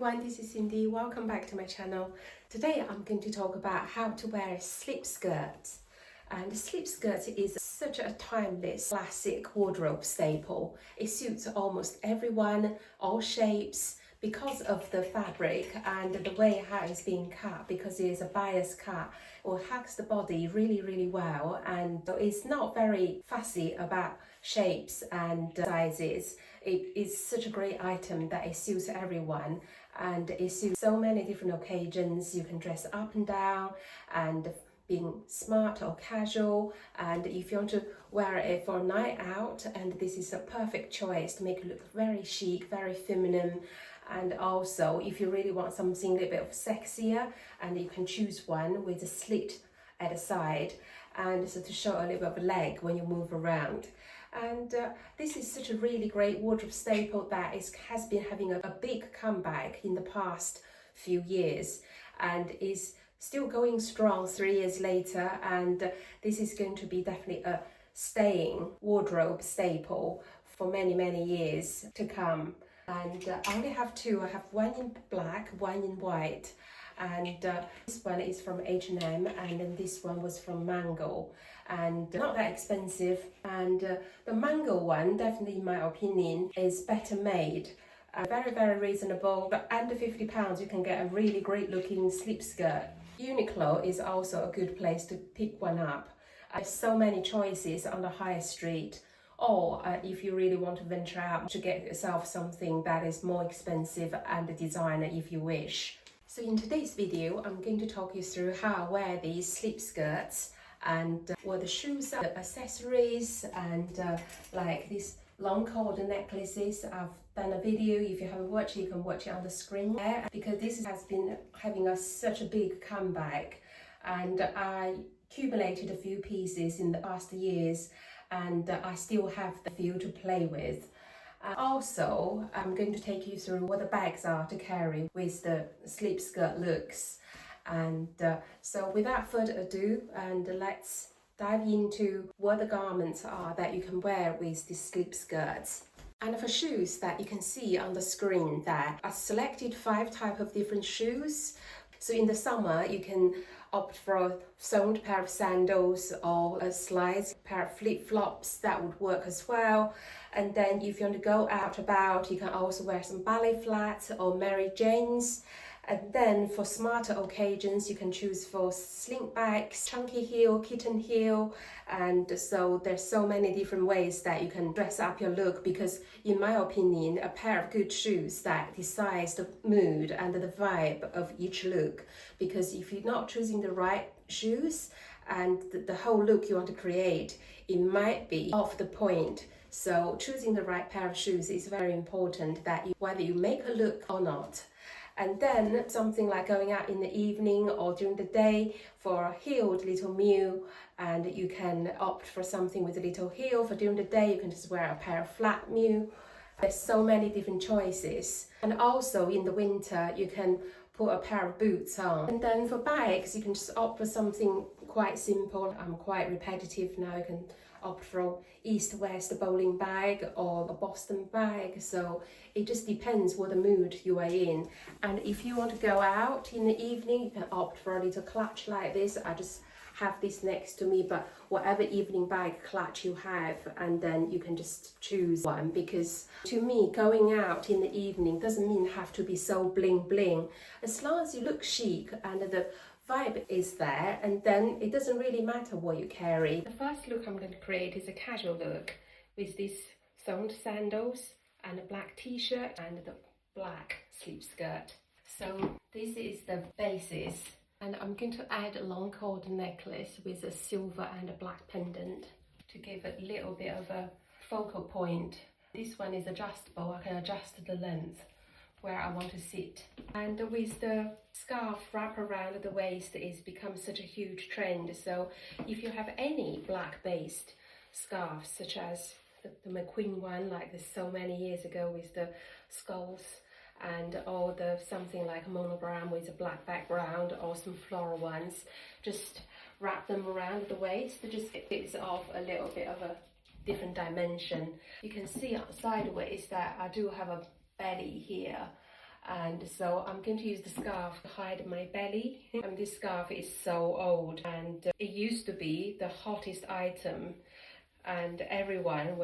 everyone, this is Cindy. Welcome back to my channel. Today I'm going to talk about how to wear a slip skirt. And the slip skirt is such a timeless classic wardrobe staple. It suits almost everyone, all shapes, because of the fabric and the way how it's being cut, because it is a bias cut, or hugs the body really well, and it's not very fussy about shapes and sizes. It is such a great item that it suits everyone, and it suits so many different occasions. You can dress up and down and being smart or casual, and if you want to wear it for a night out, and this is a perfect choice to make it look very chic, very feminine. And also if you really want something a little bit of sexier, and you can choose one with a slit at the side, and so to show a little bit of a leg when you move around. And this is such a really great wardrobe staple that has been having a big comeback in the past few years, and is still going strong 3 years later. And this is going to be definitely a staying wardrobe staple for many years to come. And I only have two. I have one in black, one in white, and this one is from H&M, and then this one was from Mango, and not that expensive. And the Mango one, definitely in my opinion, is better made. Very reasonable, but under £50 you can get a really great looking slip skirt. Uniqlo is also a good place to pick one up. There's so many choices on the high street. Or if you really want to venture out to get yourself something that is more expensive and a designer if you wish. So in today's video, I'm going to talk you through how I wear these slip skirts, and what the shoes are, the accessories, and like these long cord necklaces. I've done a video. If you haven't watched it, you can watch it on the screen there, because this has been having such a big comeback, and I accumulated a few pieces in the past years, and I still have the few to play with. Also, I'm going to take you through what the bags are to carry with the slip skirt looks. And so without further ado, and let's dive into what the garments are that you can wear with these slip skirts. And for shoes, that you can see on the screen there, I selected 5 types of different shoes. So in the summer, you can opt for a sewn pair of sandals or a slides pair of flip-flops. That would work as well. And then if you want to go out about, you can also wear some ballet flats or Mary Janes. And then for smarter occasions, you can choose for sling bags, chunky heel, kitten heel. And so there's so many different ways that you can dress up your look, because in my opinion, a pair of good shoes that decides the mood and the vibe of each look. Because if you're not choosing the right shoes and the whole look you want to create, it might be off the point. So choosing the right pair of shoes is very important, that whether you make a look or not. And then something like going out in the evening or during the day for a heeled little mule, and you can opt for something with a little heel. For during the day, you can just wear a pair of flat mule. There's so many different choices. And also in the winter, you can put a pair of boots on. And then for bags, you can just opt for something quite simple. I'm quite repetitive now. You can opt for East-West bowling bag or a Boston bag. So it just depends what the mood you are in. And if you want to go out in the evening, you can opt for a little clutch like this. I just have this next to me, but whatever evening bag clutch you have, and then you can just choose one. Because to me, going out in the evening doesn't mean have to be so bling. As long as you look chic and the vibe is there, and then it doesn't really matter what you carry. The first look I'm going to create is a casual look with these sewn sandals and a black t-shirt and the black slip skirt. So this is the basis, and I'm going to add a long cord necklace with a silver and a black pendant to give a little bit of a focal point. This one is adjustable. I can adjust the length where I want to sit. And with the scarf wrap around the waist, it's become such a huge trend. So if you have any black based scarves, such as the McQueen one, like this so many years ago with the skulls, and or the something like a monogram with a black background, or some floral ones, just wrap them around the waist. It just gives off a little bit of a different dimension. You can see sideways that I do have a belly here, And so I'm going to use the scarf to hide my belly. And this scarf is so old, and it used to be the hottest item, and everyone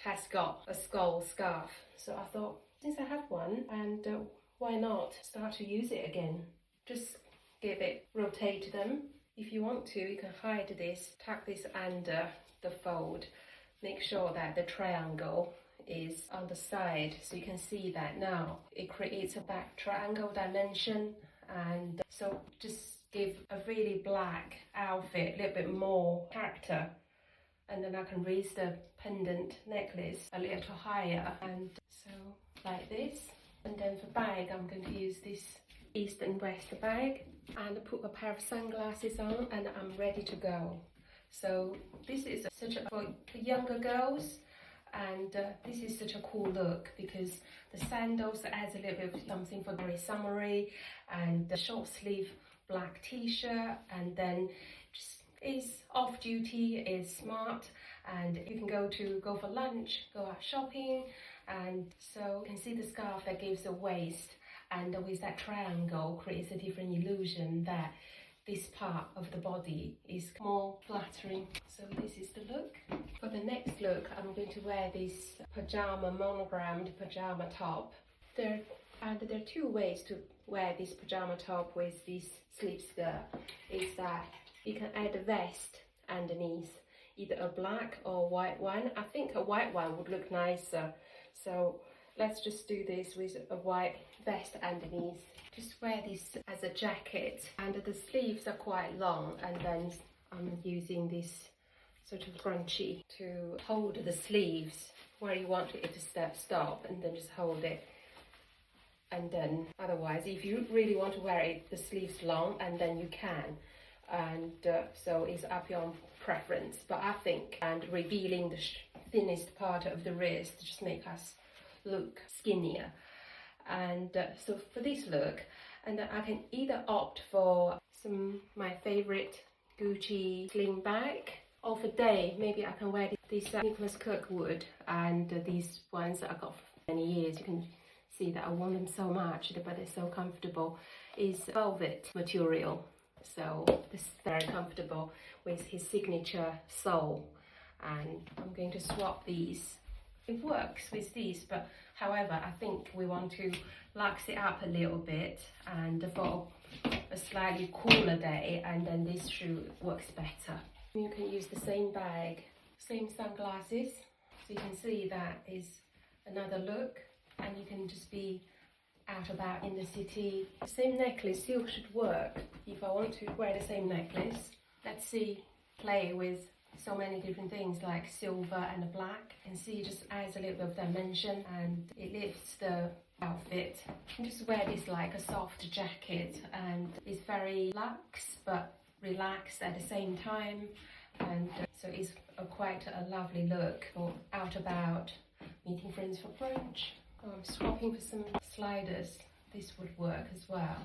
has got a skull scarf. So I thought, since I have one, and why not start to use it again? Just rotate them. If you want to, you can hide this, tuck this under the fold. Make sure that the triangle is on the side, so you can see that now. It creates a back triangle dimension, and so just give a really black outfit a little bit more character. And then I can raise the pendant necklace a little higher, and so like this. And then for bag, I'm going to use this East and West bag, and put a pair of sunglasses on, and I'm ready to go. So this is for younger girls, and this is such a cool look, because the sandals adds a little bit of something for very summery, and the short sleeve black t-shirt, and then just is off duty, is smart, and you can go for lunch, go out shopping. And so you can see the scarf that gives a waist, and with that triangle creates a different illusion that this part of the body is more flattering. So this is the look. For the next look, I'm going to wear this monogrammed pajama top. There are two ways to wear this pajama top with this slip skirt. Is that you can add a vest underneath, either a black or white one. I think a white one would look nicer. So let's just do this with a white vest underneath. Just wear this as a jacket, and the sleeves are quite long, and then I'm using this sort of scrunchie to hold the sleeves where you want it to stop, and then just hold it. And then otherwise, if you really want to wear it the sleeves long, and then you can. And so it's up your preference, but I think, and revealing the thinnest part of the wrist just make us look skinnier. And so for this look, and I can either opt for my favorite Gucci sling bag, or for day maybe I can wear this Nicholas Kirkwood, and these ones that I got for many years. You can see that I want them so much, but they're so comfortable. Is velvet material. So this is very comfortable with his signature sole, and I'm going to swap these. It works with these, but however, I think we want to lax it up a little bit, and for a slightly cooler day, and then this shoe works better. You can use the same bag, same sunglasses, so you can see that is another look, and you can just be out about in the city. Same necklace still should work if I want to wear the same necklace. Let's see, play with so many different things like silver and a black, and see it just adds a little bit of dimension, and it lifts the outfit. You can just wear this like a soft jacket, and it's very luxe but relaxed at the same time, and so it's quite a lovely look for out about, meeting friends for brunch. I'm swapping for some sliders. This would work as well.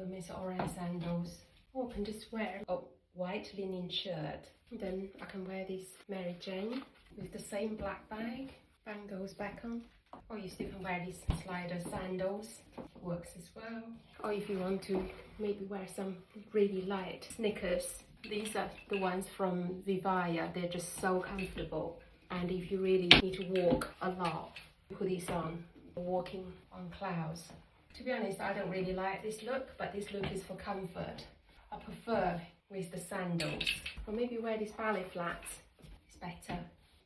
Miss orange sandals. Or I can just wear a white linen shirt. Then I can wear this Mary Jane with the same black bag. Bang goes back on. Or you still can wear these slider sandals. Works as well. Or if you want to maybe wear some really light sneakers. These are the ones from Vivaya. They're just so comfortable. And if you really need to walk a lot, put these on. Walking on clouds. To be honest, I don't really like this look, but this look is for comfort. I prefer with the sandals, or maybe wear these ballet flats. It's better.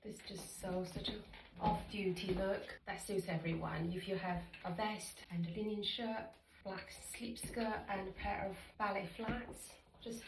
This is just such an off-duty look that suits everyone. If you have a vest and a linen shirt, black slip skirt, and a pair of ballet flats, just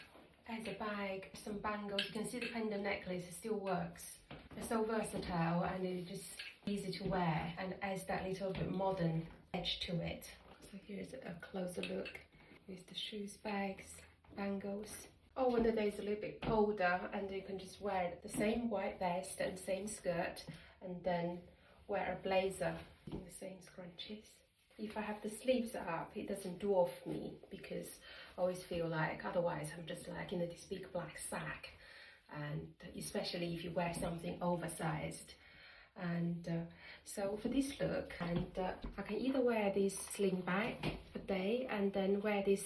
as a bag, some bangles. You can see the pendant necklace, it still works. They're so versatile, and it's just easy to wear, and adds that little bit modern edge to it. So here's a closer look with the shoes, bags, bangles. Or when the day is a little bit colder, and you can just wear the same white vest and same skirt, and then wear a blazer in the same scrunchies. If I have the sleeves up, it doesn't dwarf me, because I always feel like otherwise I'm just like in this big black sack. And especially if you wear something oversized, And so for this look, and I can either wear this sling bag for day and then wear this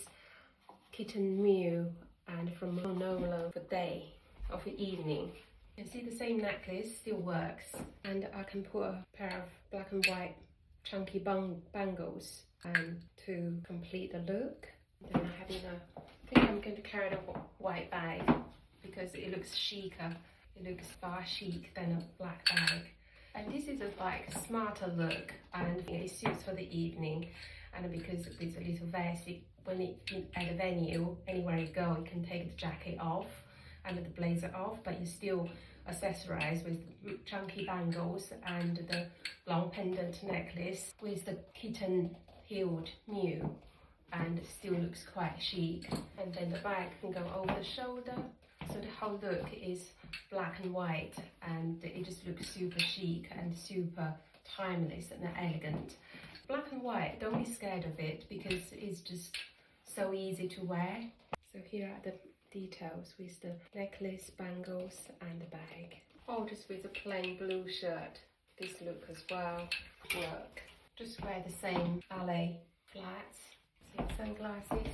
kitten mew and from Nolo for day or for evening. You can see the same necklace still works, and I can put a pair of black and white chunky bangles to complete the look. Then I think I'm going to carry the white bag because it looks chicer. It looks far chic than a black bag. And this is a smarter look, and it suits for the evening. And because it's a little vest, when at a venue, anywhere you go, you can take the jacket off and the blazer off, but you still accessorize with chunky bangles and the long pendant necklace with the kitten heeled mew, and it still looks quite chic. And then the bag can go over the shoulder, so the whole look is black and white, and it just looks super chic and super timeless and elegant. Black and white, don't be scared of it because it's just so easy to wear. So here are the details with the necklace, bangles and the bag. Oh, just with a plain blue shirt. This look as well work. Just wear the same ballet flats, same sunglasses.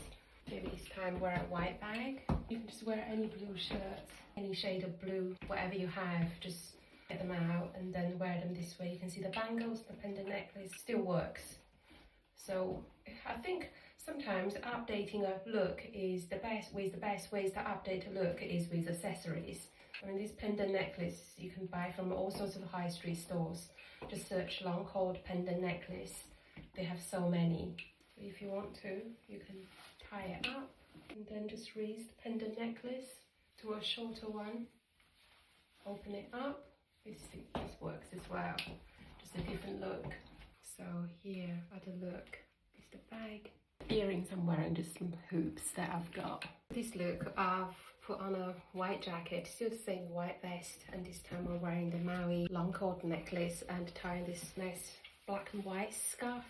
Maybe this time wear a white bag. You can just wear any blue shirts, any shade of blue, whatever you have, just get them out and then wear them this way. You can see the bangles, the pendant necklace still works. So I think sometimes updating a look is the best ways to update a look is with accessories. I mean, this pendant necklace you can buy from all sorts of high street stores. Just search long cord pendant necklace. They have so many. If you want to, you can tie it up and then just raise the pendant necklace to a shorter one. Open it up. This works as well. Just a different look. So here are the look. It's the bag. Earrings I'm wearing, just some hoops that I've got. This look I've put on a white jacket, still the same white vest, and this time I'm wearing the Maui long cord necklace and tying this nice black and white scarf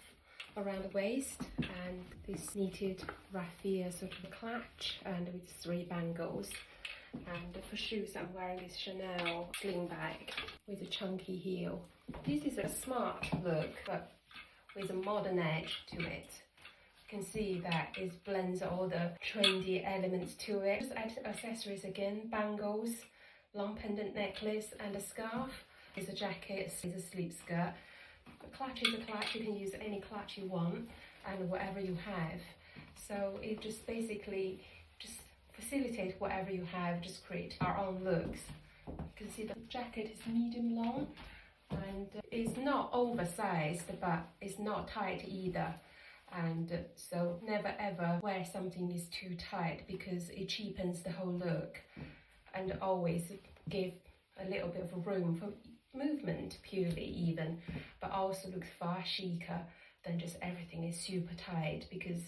around the waist, and this knitted raffia sort of clutch and with 3 bangles. And for shoes I'm wearing this Chanel sling bag with a chunky heel. This is a smart look but with a modern edge to it. You can see that it blends all the trendy elements to it. Just add accessories again, bangles, long pendant necklace and a scarf. There's a jacket, there's a sleep skirt. A clutch is a clutch, you can use any clutch you want and whatever you have. So it just basically just facilitate whatever you have, just create our own looks. You can see the jacket is medium long and it's not oversized but it's not tight either. And so never ever wear something is too tight because it cheapens the whole look, and always give a little bit of room for movement purely even, but also looks far chicer than just everything is super tight, because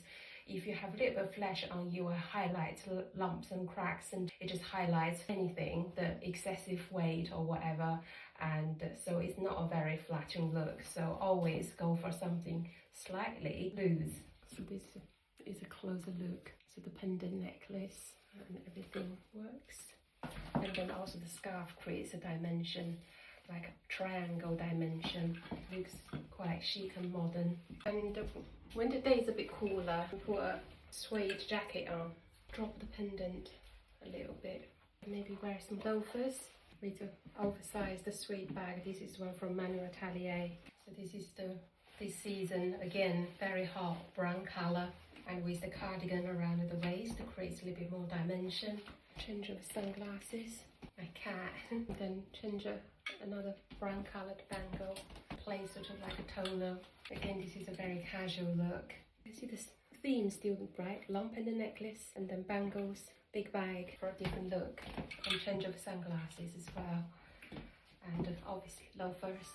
if you have a little bit of flesh on you, it highlights lumps and cracks, and it just highlights anything, the excessive weight or whatever, and so it's not a very flattering look. So always go for something slightly loose. So this is a closer look. So the pendant necklace and everything works, and then also the scarf creates a dimension, like a triangle dimension. Looks quite chic and modern. And when the day is a bit cooler, put a suede jacket on, drop the pendant a little bit, maybe wear some loafers with an oversized suede bag. This is one from Manu Atelier. So this is this season, again, very hot brown colour, and with the cardigan around the waist, it creates a little bit more dimension. Change of sunglasses, my cat, then change another brown coloured bangle, play sort of like a toner. Again, this is a very casual look. You see this theme still bright, lump in the necklace, and then bangles, big bag for a different look, and change of sunglasses as well, and obviously loafers.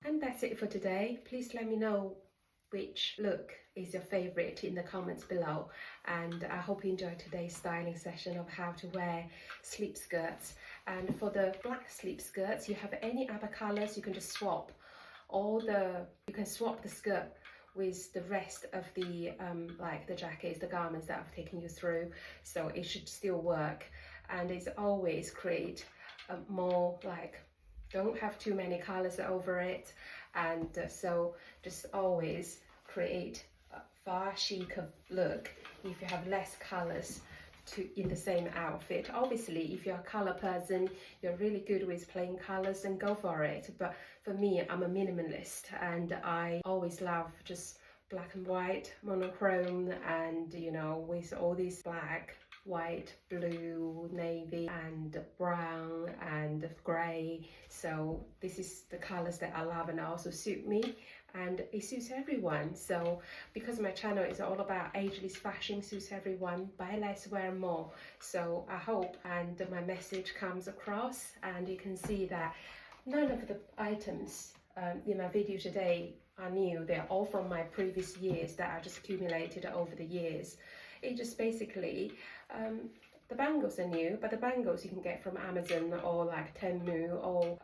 And that's it for today. Please let me know which look is your favorite in the comments below, and I hope you enjoyed today's styling session of how to wear sleep skirts. And for the black sleep skirts, you have any other colors, you can just swap you can swap the skirt with the rest of the like the jackets, the garments that I've taken you through, so it should still work. And it's always create a more like, don't have too many colors over it, and so just always create a far chicer look if you have less colors in the same outfit. Obviously, if you're a color person, you're really good with plain colors, then go for it. But for me, I'm a minimalist, and I always love just black and white, monochrome, and you know, with all these black, white, blue, navy, and brown and grey. So this is the colors that I love, and also suit me, and it suits everyone. So because my channel is all about ageless fashion, suits everyone, buy less, wear more. So I hope and my message comes across, and you can see that none of the items in my video today are new. They're all from my previous years that I just accumulated over the years. It just basically, the bangles are new, but the bangles you can get from Amazon or like Temu or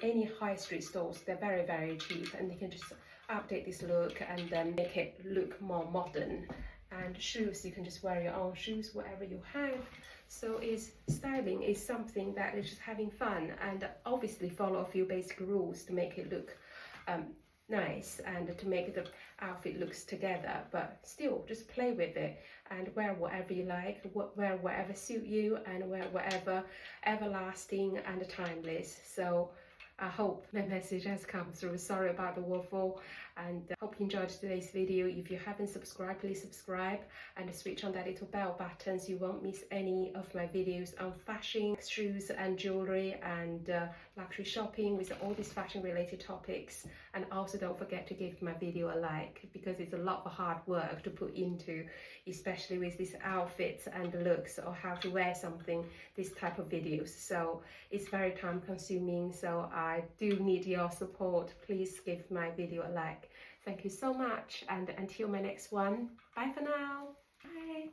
any high street stores. They're very, very cheap, and you can just update this look and then make it look more modern. And shoes, you can just wear your own shoes, whatever you have. So styling is something that is just having fun, and obviously follow a few basic rules to make it look nice and to make the outfit looks together, but still just play with it and wear whatever you like, wear whatever suit you, and wear whatever everlasting and timeless. So I hope my message has come through. Sorry about the waffle, and hope you enjoyed today's video. If you haven't subscribed, please subscribe and switch on that little bell button so you won't miss any of my videos on fashion, shoes and jewelry, and luxury shopping with all these fashion related topics. And also don't forget to give my video a like, because it's a lot of hard work to put into, especially with these outfits and looks, or how to wear something, this type of videos. So it's very time consuming, so I do need your support. Please give my video a like. Thank you so much, and until my next one, bye for now. Bye.